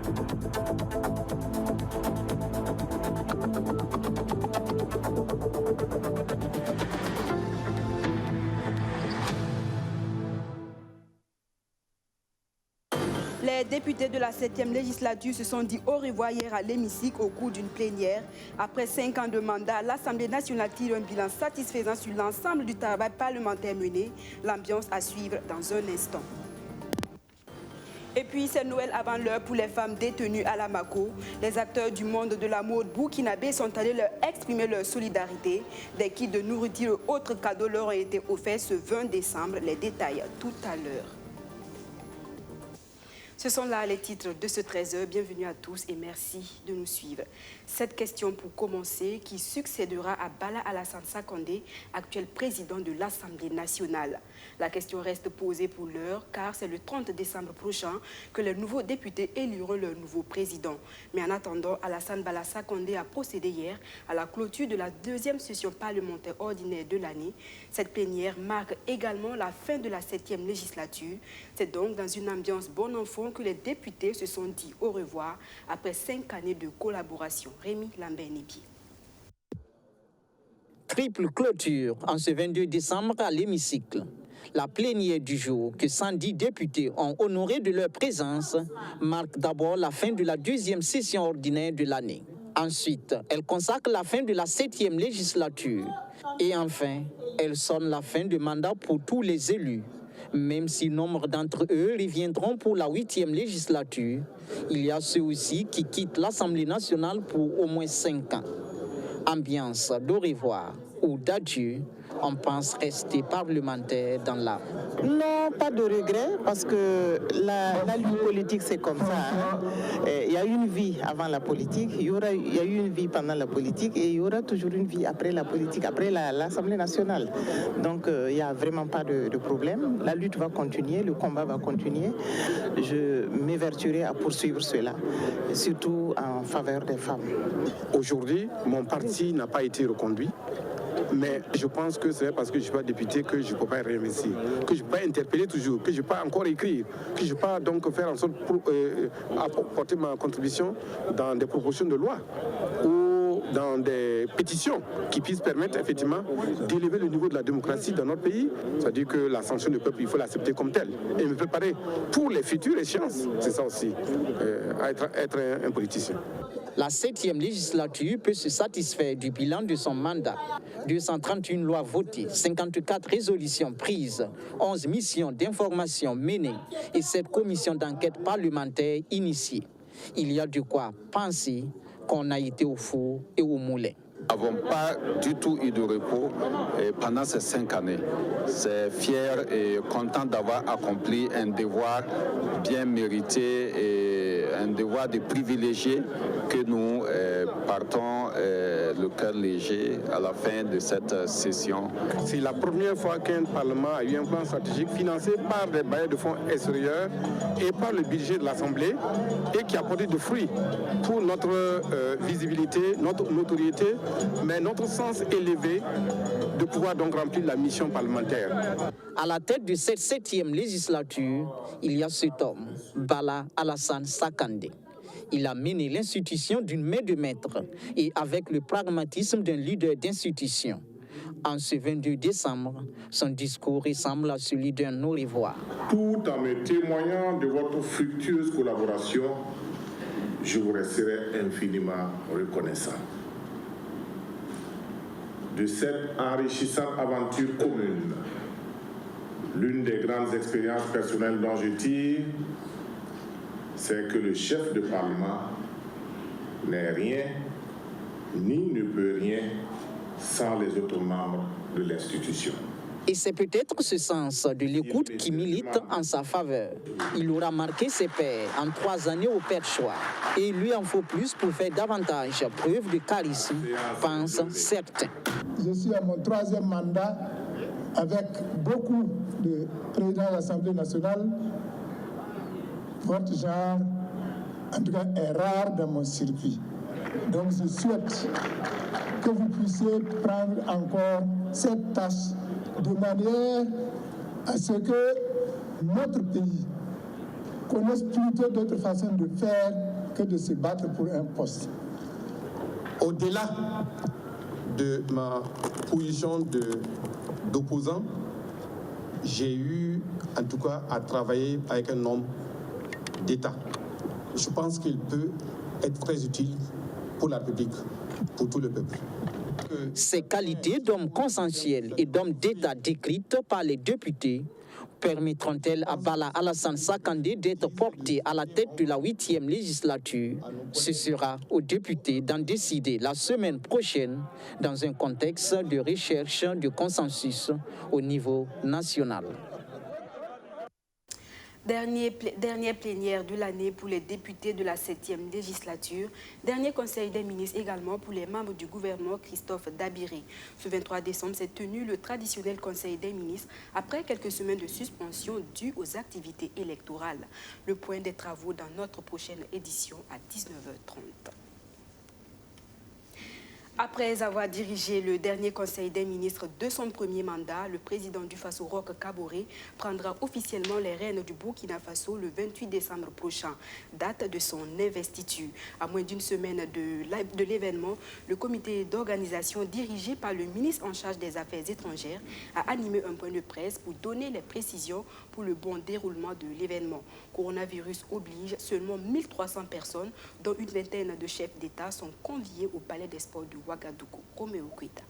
Les députés de la 7e législature se sont dit au revoir hier à l'hémicycle au cours d'une plénière. Après 5 ans de mandat, l'Assemblée nationale tire un bilan satisfaisant sur l'ensemble du travail parlementaire mené. L'ambiance à suivre dans un instant. Et puis, c'est Noël avant l'heure pour les femmes détenues à la Mako. Les acteurs du monde de la mode burkinabé sont allés leur exprimer leur solidarité. Des kits de nourriture et autres cadeaux leur ont été offerts ce 20 décembre. Les détails tout à l'heure. Ce sont là les titres de ce 13h. Bienvenue à tous et merci de nous suivre. Cette question pour commencer, qui succédera à Bala Alassane Sakandé, actuel président de l'Assemblée nationale. La question reste posée pour l'heure, car c'est le 30 décembre prochain que les nouveaux députés éliront leur nouveau président. Mais en attendant, Alassane Bala Sakandé a procédé hier à la clôture de la deuxième session parlementaire ordinaire de l'année. Cette plénière marque également la fin de la 7e législature. C'est donc dans une ambiance bon enfant que les députés se sont dit au revoir après 5 années de collaboration. Rémi Lambert-Népi. Triple clôture en ce 22 décembre à l'hémicycle. La plénière du jour que 110 députés ont honoré de leur présence marque d'abord la fin de la deuxième session ordinaire de l'année. Ensuite, elle consacre la fin de la 7e législature. Et enfin, elle sonne la fin de mandat pour tous les élus. Même si nombre d'entre eux reviendront pour la 8e législature, il y a ceux aussi qui quittent l'Assemblée nationale pour au moins 5 ans. Ambiance d'au revoir ou d'adieu, on pense rester parlementaire dans l'âme. Non, pas de regret, parce que la lutte politique, c'est comme ça. Hein. Il y a une vie avant la politique, il y a eu une vie pendant la politique et il y aura toujours une vie après la politique, après l'Assemblée nationale. Donc, il n'y a vraiment pas de problème. La lutte va continuer, le combat va continuer. Je m'évertuerai à poursuivre cela, surtout en faveur des femmes. Aujourd'hui, mon parti n'a pas été reconduit. Mais je pense que c'est parce que je ne suis pas député que je ne peux pas réinvestir, que je ne peux pas interpeller toujours, que je ne peux pas encore écrire, que je ne peux pas donc faire en sorte pour apporter ma contribution dans des propositions de loi ou dans des pétitions qui puissent permettre effectivement d'élever le niveau de la démocratie dans notre pays. C'est-à-dire que la sanction du peuple, il faut l'accepter comme telle et me préparer pour les futures échéances. C'est ça aussi, être un politicien. La 7e législature peut se satisfaire du bilan de son mandat. 231 lois votées, 54 résolutions prises, 11 missions d'information menées et 7 commissions d'enquête parlementaire initiées. Il y a de quoi penser qu'on a été au four et au moulin. Nous n'avons pas du tout eu de repos pendant ces 5 années. C'est fier et content d'avoir accompli un devoir bien mérité et un devoir de privilégié que nous partons le cœur léger à la fin de cette session. C'est la première fois qu'un Parlement a eu un plan stratégique financé par des bailleurs de fonds extérieurs et par le budget de l'Assemblée et qui a porté de fruits pour notre visibilité, notre notoriété, mais notre sens élevé de pouvoir donc remplir la mission parlementaire. À la tête de cette 7e législature, il y a cet homme, Bala Alassane Sakandé. Il a mené l'institution d'une main de maître et avec le pragmatisme d'un leader d'institution. En ce 22 décembre, son discours ressemble à celui d'un au revoir. Tout en me témoignant de votre fructueuse collaboration, je vous resterai infiniment reconnaissant. De cette enrichissante aventure commune, l'une des grandes expériences personnelles dont je tire, c'est que le chef de Parlement n'est rien, ni ne peut rien, sans les autres membres de l'institution. Et c'est peut-être ce sens de l'écoute qui milite en sa faveur. Il aura marqué ses pairs en 3 années au perchoir. Et il lui en faut plus pour faire davantage preuve de charisme, pensent certains. Je suis à mon 3e mandat avec beaucoup de présidents de l'Assemblée nationale. Votre genre, en tout cas, est rare dans mon circuit. Donc je souhaite que vous puissiez prendre encore cette tâche de manière à ce que notre pays connaisse plutôt d'autres façons de faire que de se battre pour un poste. Au-delà de ma position d'opposant, j'ai eu en tout cas à travailler avec un homme d'État. Je pense qu'il peut être très utile pour la République, pour tout le peuple. Ces qualités d'homme consensuel et d'homme d'État décrites par les députés permettront-elles à Bala Alassane Sakandé d'être porté à la tête de la 8e législature? Ce sera aux députés d'en décider la semaine prochaine dans un contexte de recherche de consensus au niveau national. Dernière plénière de l'année pour les députés de la 7e législature. Dernier conseil des ministres également pour les membres du gouvernement Christophe Dabiri. Ce 23 décembre s'est tenu le traditionnel conseil des ministres après quelques semaines de suspension dues aux activités électorales. Le point des travaux dans notre prochaine édition à 19h30. Après avoir dirigé le dernier conseil des ministres de son premier mandat, le président du Faso, Roch Kaboré, prendra officiellement les rênes du Burkina Faso le 28 décembre prochain, date de son investiture. À moins d'une semaine de l'événement, le comité d'organisation dirigé par le ministre en charge des Affaires étrangères a animé un point de presse pour donner les précisions pour le bon déroulement de l'événement. Coronavirus oblige, seulement 1300 personnes, dont une vingtaine de chefs d'État, sont conviés au Palais des Sports de Ouagadougou. Roméo Guita.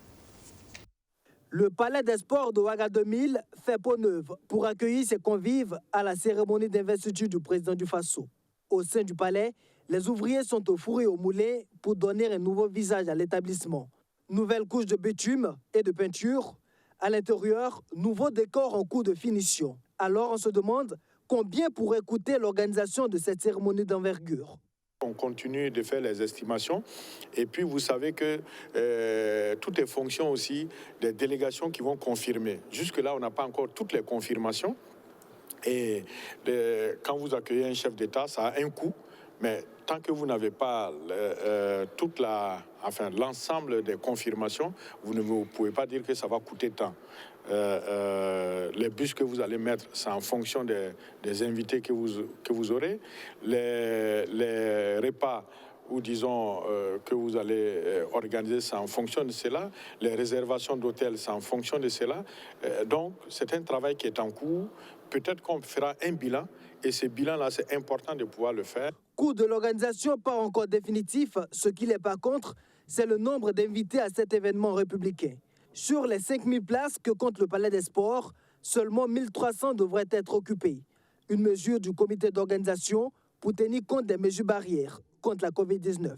Le Palais des Sports de Ouagadougou 2000 fait peau neuve pour accueillir ses convives à la cérémonie d'investiture du président du Faso. Au sein du palais, les ouvriers sont au four et au moulin pour donner un nouveau visage à l'établissement. Nouvelle couche de bitume et de peinture. À l'intérieur, nouveau décor en cours de finition. Alors on se demande combien pourrait coûter l'organisation de cette cérémonie d'envergure. On continue de faire les estimations et puis vous savez que tout est fonction aussi des délégations qui vont confirmer. Jusque-là, on n'a pas encore toutes les confirmations et quand vous accueillez un chef d'État, ça a un coût, mais tant que vous n'avez pas l'ensemble des confirmations, vous ne pouvez pas dire que ça va coûter tant. Les bus que vous allez mettre, c'est en fonction des invités que vous aurez. Les repas, ou disons que vous allez organiser, c'est en fonction de cela. Les réservations d'hôtels, c'est en fonction de cela. Donc, c'est un travail qui est en cours. Peut-être qu'on fera un bilan, et ce bilan-là, c'est important de pouvoir le faire. Coût de l'organisation pas encore définitif. Ce qu'il est par contre, c'est le nombre d'invités à cet événement républicain. Sur les 5000 places que compte le Palais des Sports, seulement 1300 devraient être occupées. Une mesure du comité d'organisation pour tenir compte des mesures barrières contre la Covid-19.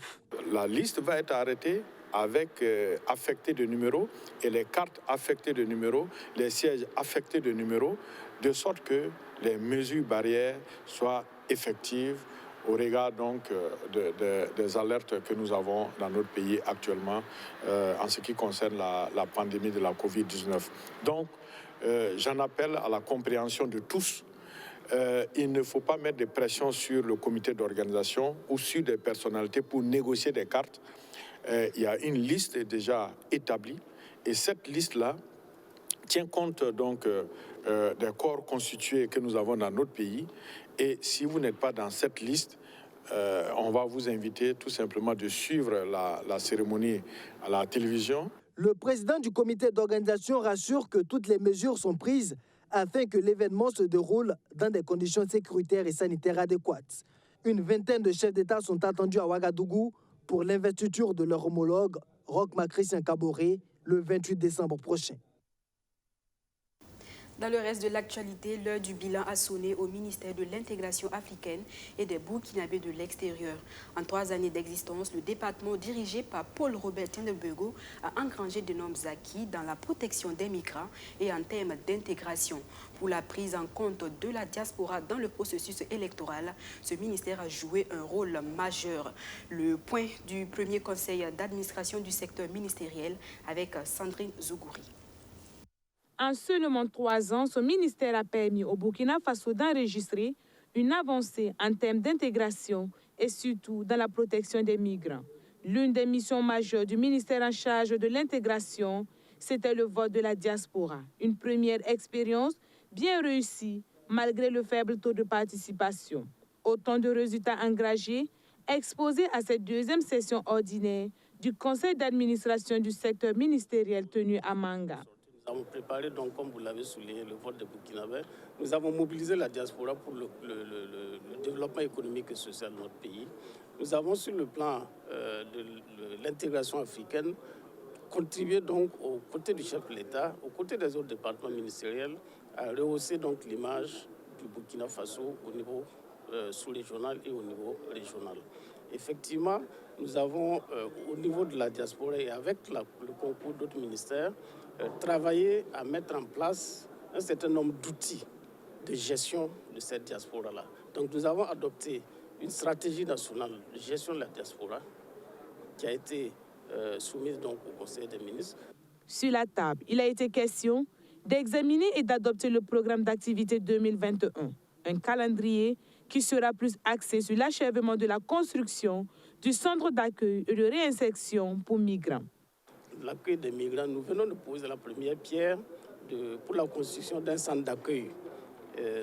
La liste va être arrêtée avec affectés de numéros et les cartes affectées de numéros, les sièges affectés de numéros, de sorte que les mesures barrières soient effectives au regard donc des alertes que nous avons dans notre pays actuellement en ce qui concerne la pandémie de la Covid-19. Donc, j'en appelle à la compréhension de tous. Il ne faut pas mettre de pression sur le comité d'organisation ou sur des personnalités pour négocier des cartes. Il y a une liste déjà établie et cette liste-là tient compte donc des corps constitués que nous avons dans notre pays. Et si vous n'êtes pas dans cette liste, on va vous inviter tout simplement de suivre la cérémonie à la télévision. Le président du comité d'organisation rassure que toutes les mesures sont prises afin que l'événement se déroule dans des conditions sécuritaires et sanitaires adéquates. Une vingtaine de chefs d'État sont attendus à Ouagadougou pour l'investiture de leur homologue, Roch Christian Kaboré, le 28 décembre prochain. Dans le reste de l'actualité, l'heure du bilan a sonné au ministère de l'intégration africaine et des Burkinabés de l'extérieur. En 3 années d'existence, le département dirigé par Paul Robert Tendelbego a engrangé d'énormes acquis dans la protection des migrants et en termes d'intégration. Pour la prise en compte de la diaspora dans le processus électoral, ce ministère a joué un rôle majeur. Le point du premier conseil d'administration du secteur ministériel avec Sandrine Zougouri. En seulement 3 ans, ce ministère a permis au Burkina Faso d'enregistrer une avancée en termes d'intégration et surtout dans la protection des migrants. L'une des missions majeures du ministère en charge de l'intégration, c'était le vote de la diaspora. Une première expérience bien réussie malgré le faible taux de participation. Autant de résultats engagés exposé à cette deuxième session ordinaire du conseil d'administration du secteur ministériel tenu à Manga. Nous avons préparé, donc, comme vous l'avez souligné, le vote des Burkinabés. Nous avons mobilisé la diaspora pour le développement économique et social de notre pays. Nous avons, sur le plan de l'intégration africaine, contribué donc aux côtés du chef de l'État, aux côtés des autres départements ministériels, à rehausser donc l'image du Burkina Faso au niveau sous-régional et au niveau régional. Effectivement, nous avons, au niveau de la diaspora et avec le concours d'autres ministères, travaillé à mettre en place un certain nombre d'outils de gestion de cette diaspora-là. Donc nous avons adopté une stratégie nationale de gestion de la diaspora qui a été soumise donc au Conseil des ministres. Sur la table, il a été question d'examiner et d'adopter le programme d'activité 2021, un calendrier qui sera plus axé sur l'achèvement de la construction du centre d'accueil et de réinsertion pour migrants. L'accueil des migrants, nous venons de poser la première pierre pour la construction d'un centre d'accueil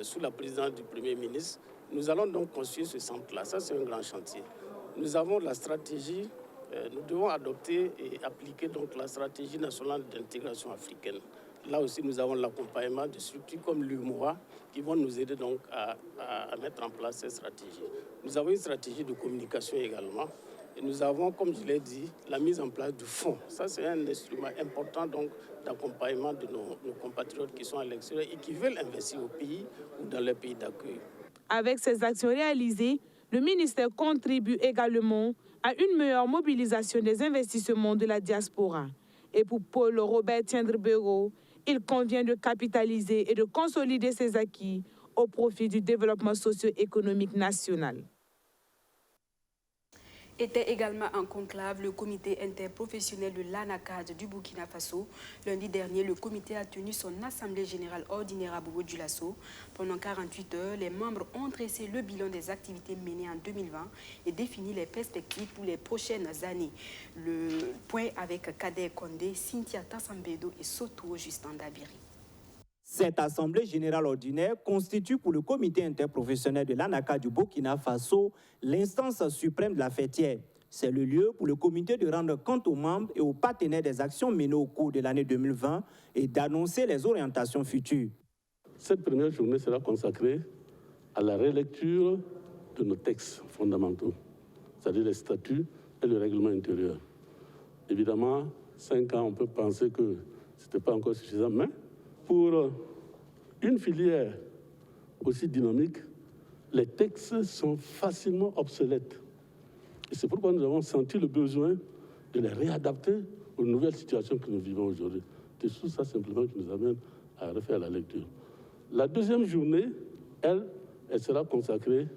sous la présidence du Premier ministre. Nous allons donc construire ce centre-là. Ça, c'est un grand chantier. Nous avons la stratégie, nous devons adopter et appliquer donc la stratégie nationale d'intégration africaine. Là aussi, nous avons l'accompagnement de structures comme l'UMOA qui vont nous aider donc à mettre en place cette stratégie. Nous avons une stratégie de communication également. Et nous avons, comme je l'ai dit, la mise en place du fonds. Ça, c'est un instrument important donc d'accompagnement de nos compatriotes qui sont à l'extérieur et qui veulent investir au pays ou dans les pays d'accueil. Avec ces actions réalisées, le ministère contribue également à une meilleure mobilisation des investissements de la diaspora. Et pour Paul Robert Tiendrebero, il convient de capitaliser et de consolider ses acquis au profit du développement socio-économique national. Était également en conclave le comité interprofessionnel de l'ANACAD du Burkina Faso. Lundi dernier, le comité a tenu son assemblée générale ordinaire à Bobo-Dioulasso. Pendant 48 heures, les membres ont dressé le bilan des activités menées en 2020 et défini les perspectives pour les prochaines années. Le point avec Kader Kondé, Cynthia Tassambedo et Soto Justin Dabiri. Cette assemblée générale ordinaire constitue pour le comité interprofessionnel de l'ANACAD du Burkina Faso l'instance suprême de la fêtière. C'est le lieu pour le comité de rendre compte aux membres et aux partenaires des actions menées au cours de l'année 2020 et d'annoncer les orientations futures. Cette première journée sera consacrée à la relecture de nos textes fondamentaux, c'est-à-dire les statuts et le règlement intérieur. Évidemment, 5 ans, on peut penser que ce n'était pas encore suffisant, mais pour une filière aussi dynamique, les textes sont facilement obsolètes. Et c'est pourquoi nous avons senti le besoin de les réadapter aux nouvelles situations que nous vivons aujourd'hui. C'est tout ça simplement qui nous amène à refaire la lecture. La deuxième journée, elle sera consacrée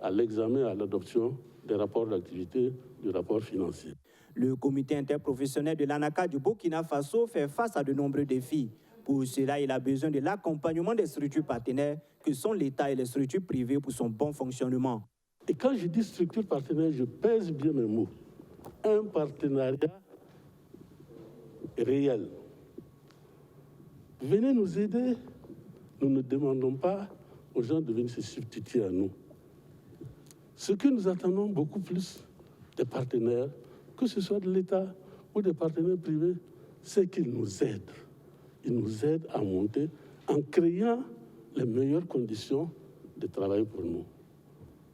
à l'examen et à l'adoption des rapports d'activité, du rapport financier. Le comité interprofessionnel de l'ANACAD du Burkina Faso fait face à de nombreux défis. Pour cela, il a besoin de l'accompagnement des structures partenaires que sont l'État et les structures privées pour son bon fonctionnement. Et quand je dis structure partenaire, je pèse bien mes mots. Un partenariat réel. Venez nous aider. Nous ne demandons pas aux gens de venir se substituer à nous. Ce que nous attendons beaucoup plus des partenaires, que ce soit de l'État ou des partenaires privés, c'est qu'ils nous aident. Ils nous aident à monter en créant les meilleures conditions de travail pour nous.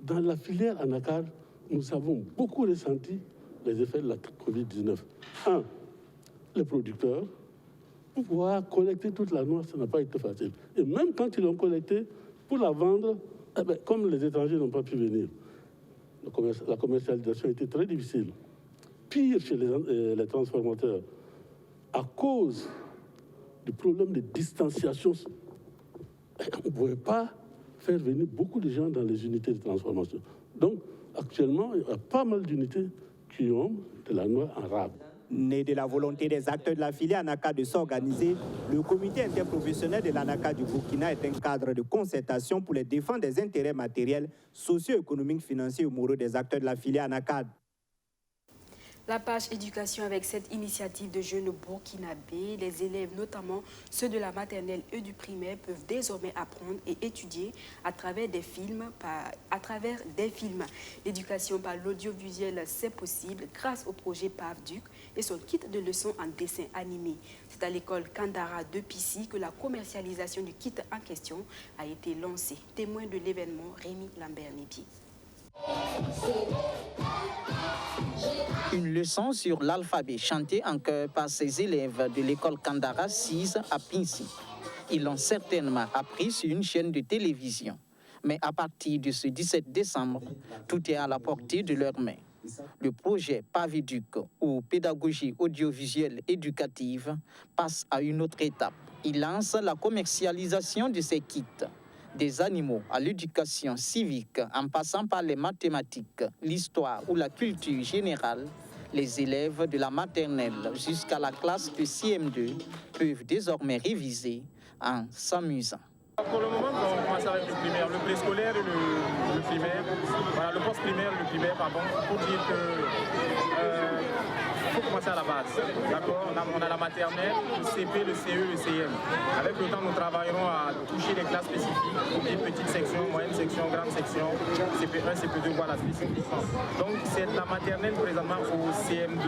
Dans la filière ANACAD, nous avons beaucoup ressenti les effets de la Covid-19. Un, les producteurs, pour pouvoir collecter toute la noix, ça n'a pas été facile. Et même quand ils l'ont collectée, pour la vendre, comme les étrangers n'ont pas pu venir, la commercialisation a été très difficile. Pire chez les transformateurs, à cause du problème de distanciation, on ne pouvait pas faire venir beaucoup de gens dans les unités de transformation. Donc, actuellement, il y a pas mal d'unités qui ont de la noix en rab. Né de la volonté des acteurs de la filière ANACAD de s'organiser, le comité interprofessionnel de l'ANACAD du Burkina est un cadre de concertation pour les défendre des intérêts matériels, socio-économiques, financiers et moraux des acteurs de la filière ANACAD. La page éducation avec cette initiative de jeunes burkinabés, les élèves, notamment ceux de la maternelle et du primaire, peuvent désormais apprendre et étudier à travers des films. L'éducation par l'audiovisuel, c'est possible grâce au projet PAVDUC et son kit de leçons en dessin animé. C'est à l'école Kandara de Pissy que la commercialisation du kit en question a été lancée. Témoin de l'événement, Rémi Lambert-Népier. Une leçon sur l'alphabet chantée en chœur par ces élèves de l'école Kandara 6 à Pissy. Ils l'ont certainement appris sur une chaîne de télévision. Mais à partir de ce 17 décembre, tout est à la portée de leurs mains. Le projet PAVDUC, ou pédagogie audiovisuelle éducative, passe à une autre étape. Il lance la commercialisation de ces kits. Des animaux à l'éducation civique, en passant par les mathématiques, l'histoire ou la culture générale, les élèves de la maternelle jusqu'à la classe de CM2 peuvent désormais réviser en s'amusant. Pour le moment, on commence avec le primaire, le préscolaire et le primaire. Voilà, le post-primaire, le primaire, pardon, pour dire que faut commencer à la base. D'accord, on a la maternelle, le CP, le CE, le CM. Avec le temps, nous travaillerons à toucher les classes spécifiques, des petites sections, moyennes sections, grandes sections, CP1, CP2, voilà, spécifiquement. Donc, c'est la maternelle présentement au CM2.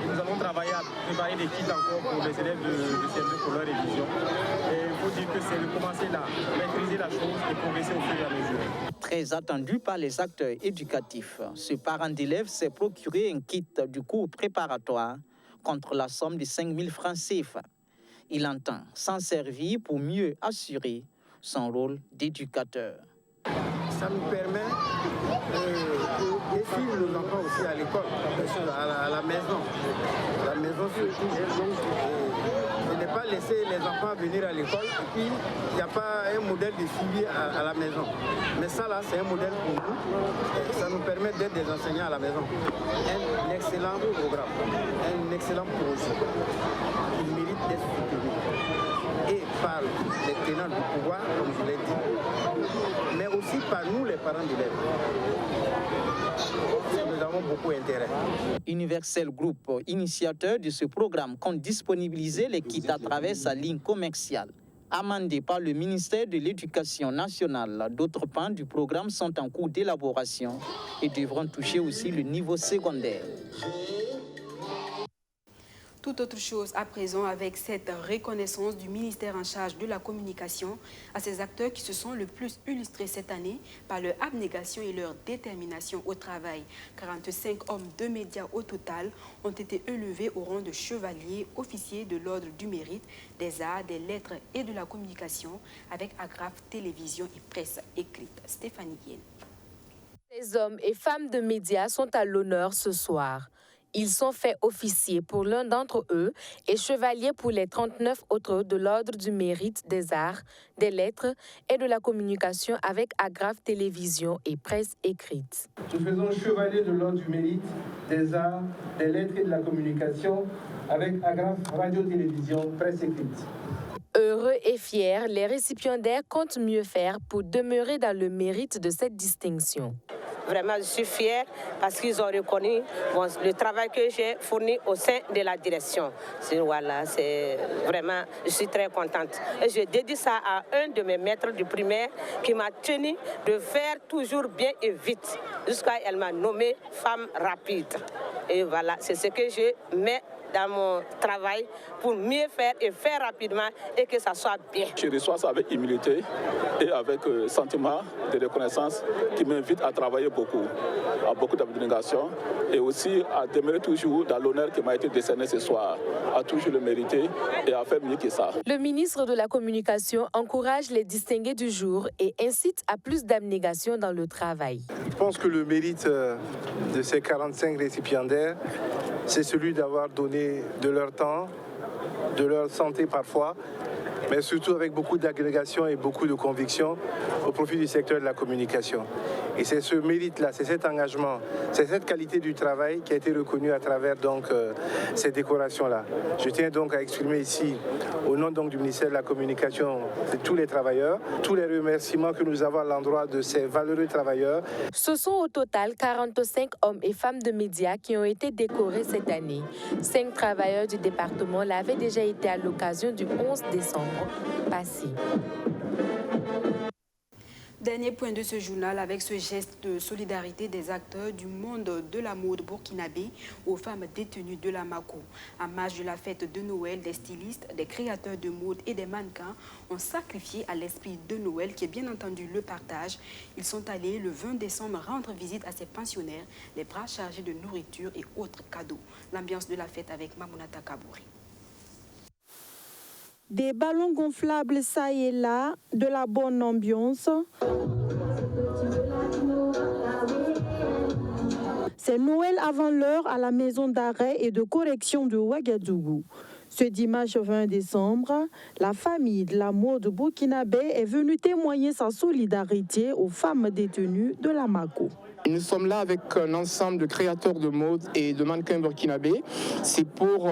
Et nous allons travailler à préparer des kits encore pour les élèves de CM2 pour leur révision. Et il faut dire que c'est de commencer là, maîtriser la chose et progresser au fur et à mesure. Très attendu par les acteurs éducatifs, ce parent d'élève s'est procuré un kit du cours préparatoire contre la somme de 5 000 francs CFA. Il entend s'en servir pour mieux assurer son rôle d'éducateur. Ça nous permet de suivre nos enfants aussi à l'école, à la maison. La maison surtout. De ne pas laisser les enfants venir à l'école et puis il n'y a pas un modèle de suivi à la maison. Mais ça là, c'est un modèle pour nous. Ça nous permet d'être des enseignants à la maison. Un excellent programme, un excellent projet qui mérite d'être soutenu. Et par les tenants du pouvoir, comme je l'ai dit, mais aussi par nous, les parents d'élèves. Nous avons beaucoup d'intérêt. Universel Group, initiateur de ce programme, compte disponibiliser les kits à travers sa ligne commerciale. Amendés par le ministère de l'Éducation nationale, d'autres pans du programme sont en cours d'élaboration et devront toucher aussi le niveau secondaire. Tout autre chose à présent avec cette reconnaissance du ministère en charge de la communication à ces acteurs qui se sont le plus illustrés cette année par leur abnégation et leur détermination au travail. 45 hommes de médias au total ont été élevés au rang de chevaliers, officiers de l'ordre du mérite, des arts, des lettres et de la communication avec agrafe, télévision et presse écrite. Stéphanie Guien. Ces hommes et femmes de médias sont à l'honneur ce soir. Ils sont faits officiers pour l'un d'entre eux et chevaliers pour les 39 autres de l'ordre du mérite des arts, des lettres et de la communication avec agrafe, télévision et presse écrite. Nous faisons chevalier de l'ordre du mérite des arts, des lettres et de la communication avec agrafe, radio, télévision, presse écrite. Heureux et fiers, les récipiendaires comptent mieux faire pour demeurer dans le mérite de cette distinction. Vraiment, je suis fière parce qu'ils ont reconnu le travail que j'ai fourni au sein de la direction. Voilà, c'est vraiment, je suis très contente. Et je dédie ça à un de mes maîtres du primaire qui m'a tenu de faire toujours bien et vite, jusqu'à elle m'a nommée femme rapide. Et voilà, c'est ce que je mets dans mon travail pour mieux faire et faire rapidement et que ça soit bien. Je reçois ça avec humilité et avec sentiment de reconnaissance qui m'invite à travailler beaucoup, à beaucoup d'abnégation et aussi à demeurer toujours dans l'honneur qui m'a été décerné ce soir, à toujours le mériter et à faire mieux que ça. Le ministre de la Communication encourage les distingués du jour et incite à plus d'abnégation dans le travail. Je pense que le mérite de ces 45 récipiendaires, c'est celui d'avoir donné de leur temps, de leur santé parfois, mais surtout avec beaucoup d'agrégation et beaucoup de conviction au profit du secteur de la communication. Et c'est ce mérite-là, c'est cet engagement, c'est cette qualité du travail qui a été reconnue à travers donc, ces décorations-là. Je tiens donc à exprimer ici, au nom donc, du ministère de la Communication, de tous les travailleurs, tous les remerciements que nous avons à l'endroit de ces valeureux travailleurs. Ce sont au total 45 hommes et femmes de médias qui ont été décorés cette année. 5 travailleurs du département l'avaient déjà été à l'occasion du 11 décembre passé. Dernier point de ce journal avec ce geste de solidarité des acteurs du monde de la mode burkinabé aux femmes détenues de la Mako. En marge de la fête de Noël, des stylistes, des créateurs de mode et des mannequins ont sacrifié à l'esprit de Noël qui est bien entendu le partage. Ils sont allés le 20 décembre rendre visite à ces pensionnaires, les bras chargés de nourriture et autres cadeaux. L'ambiance de la fête avec Mamounata Kabouri. Des ballons gonflables ça et là, de la bonne ambiance. C'est Noël avant l'heure à la maison d'arrêt et de correction de Ouagadougou. Ce dimanche 20 décembre, la famille de la mode burkinabé est venue témoigner sa solidarité aux femmes détenues de la Mako. Nous sommes là avec un ensemble de créateurs de mode et de mannequins burkinabés. C'est pour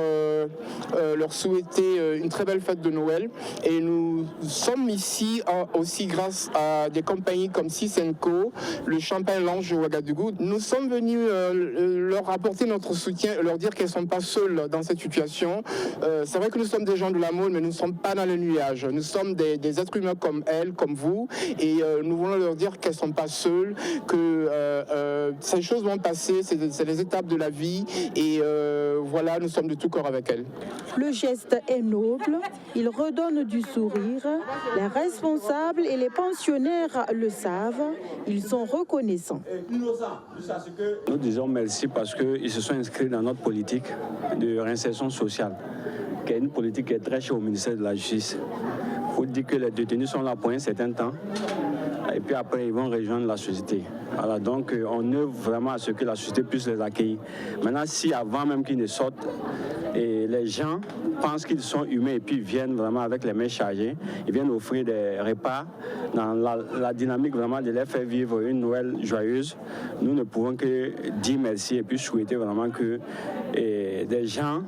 leur souhaiter une très belle fête de Noël. Et nous sommes ici aussi grâce à des compagnies comme Sisenko, le Champagne Lounge de Ouagadougou. Nous sommes venus leur apporter notre soutien, leur dire qu'elles ne sont pas seules dans cette situation. C'est vrai que nous sommes des gens de la mode, mais nous ne sommes pas dans le nuage. Nous sommes des êtres humains comme elles, comme vous. Et nous voulons leur dire qu'elles ne sont pas seules, que ces choses vont passer, c'est les étapes de la vie et voilà, nous sommes de tout corps avec elles. Le geste est noble, il redonne du sourire. Les responsables et les pensionnaires le savent, ils sont reconnaissants. Nous disons merci parce qu'ils se sont inscrits dans notre politique de réinsertion sociale, qui est une politique qui est très chère au ministère de la Justice. Il faut dire que les détenus sont là pour un certain temps. Et puis après, ils vont rejoindre la société. Voilà, donc on œuvre vraiment à ce que la société puisse les accueillir. Maintenant, si avant même qu'ils ne sortent, et les gens pensent qu'ils sont humains et puis viennent vraiment avec les mains chargées, ils viennent offrir des repas dans la dynamique vraiment de les faire vivre une Noël joyeuse. Nous ne pouvons que dire merci et puis souhaiter vraiment que des gens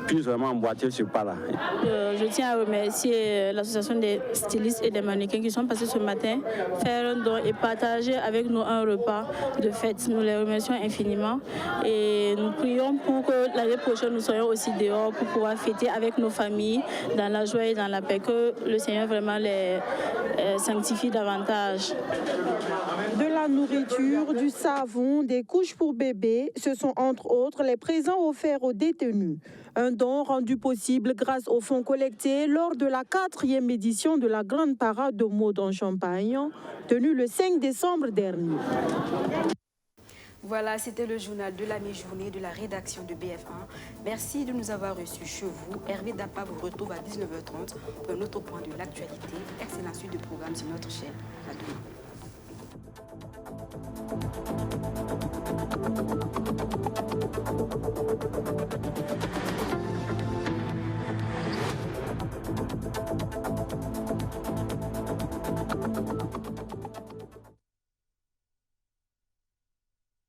puissent vraiment emboîter ce pas-là. Je tiens à remercier l'association des stylistes et des mannequins qui sont passés ce matin faire un don et partager avec nous un repas de fête. Nous les remercions infiniment et nous prions pour que l'année prochaine nous soyons aussi dehors pour pouvoir fêter avec nos familles dans la joie et dans la paix, que le Seigneur vraiment les sanctifie davantage. De la nourriture, du savon, des couches pour bébés, ce sont entre autres les présents offerts aux détenus. Un don rendu possible grâce aux fonds collectés lors de la 4e édition de la grande parade de mode en Champagne, tenue le 5 décembre dernier. Voilà, c'était le journal de la mi-journée de la rédaction de BF1. Merci de nous avoir reçus chez vous. Hervé Dapa vous retrouve à 19h30 pour un autre point de l'actualité. Excellente suite de programme sur notre chaîne. À demain.